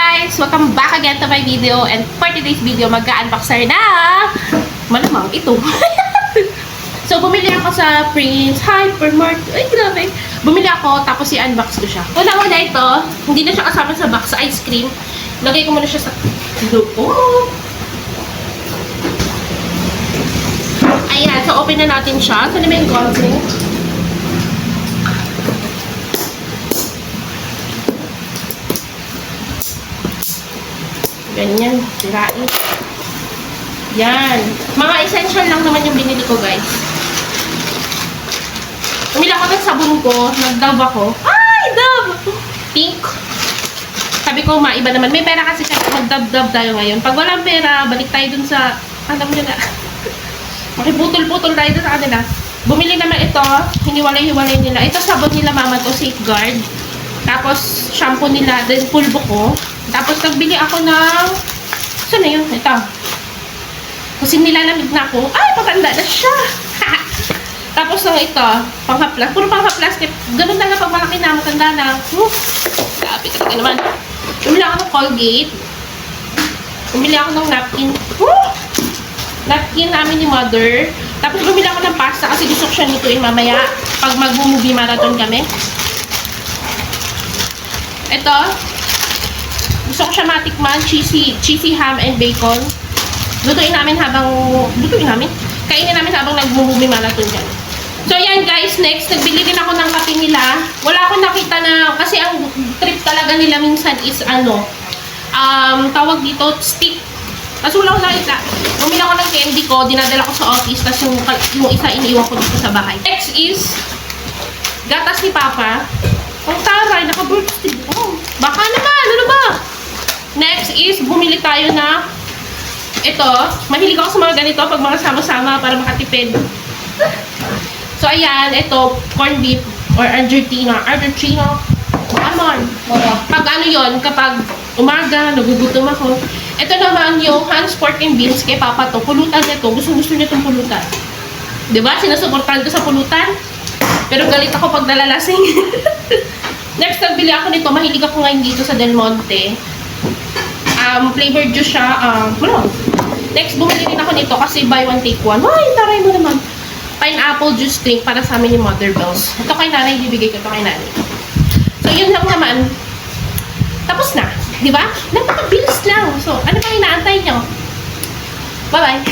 guys! Welcome back again to my video, and for today's video, mag-unboxer na malamang ito. So, bumili ako sa Prince Hypermart. Ay, grabe. Bumili ako, tapos i-unbox ko siya. Una-una ito, hindi na siya kasama sa box, sa ice cream. Lagay ko muna siya sa loob. Oh! Ayan, so open na natin siya. Saan naman yung content? Ganyan, sirain. Yan. Mga essential lang naman yung binili ko, guys. Umila ako ng sabon ko. Nag-dove ako. Ay, dove! Pink. Sabi ko, maiba naman. May pera kasi siya. Mag-dove-dove tayo ngayon. Pag walang pera, balik tayo dun sa... Alam nyo na. Makiputol-putol tayo dun sa kanila. Bumili naman ito. Hiniwalay-hiwalay nila. Ito sabon nila, mama to. Safeguard. Tapos, shampoo nila. Then, pulbo ko. Tapos, nagbili ako ng... Saan na yun? Ito. Kasi nilalamig na ako. Ay, patanda na siya! Tapos, ito. Pang-haplas. Puro pang-haplas. Ganun na pag malaki na. Matanda na. Kapit ka naman. Bumili ako ng Colgate. Bumili ako ng napkin. Napkin namin ni Mother. Tapos, bumili ako ng pasta kasi gusto ko siya nituin mamaya pag mag-movie marathon kami. Ito. Gusto ko siya matikman, cheesy ham and bacon. Lutuin namin. Kainin namin habang nag-movie marathon kami. So, ayan guys, next, nagbili din ako ng kape nila. Wala akong nakita na, kasi ang trip talaga nila minsan is, tawag dito, stick. Tapos wala akong nakita. Bumili ako ng candy ko, dinadala ko sa office, tapos yung isa iniiwan ko dito sa bahay. Next is, gatas ni Papa. Ang taray, naka-birthday. Oh, baka naman, ano ba? Next is, bumili tayo na ito. Mahilig ako sa mga ganito pag mga sama-sama para makatipid. So, ayan, ito, corned beef or Argentina. Come on. Pag ano yun, kapag umaga, nagugutom ako. Ito naman yung Hans Pork and Beans kay Papa to. Pulutan niya to. Gusto niya itong pulutan. Diba? Sinusuportahan ko sa pulutan. Pero galit ako pag nalalasing. Next, nagbili ako nito. Mahilig ako ngayon dito sa Del Monte. Flavored juice siya. Next, bumili rin ako nito kasi buy one take one. Ay, taray mo naman. Pineapple juice drink para sa amin ni Mother Bells. Ito kay nanay, bibigay ko ito kay nanay. So, yun lang naman. Tapos na. Di ba? Napakabilis lang. So, ano pa inaantay nyo? Bye-bye.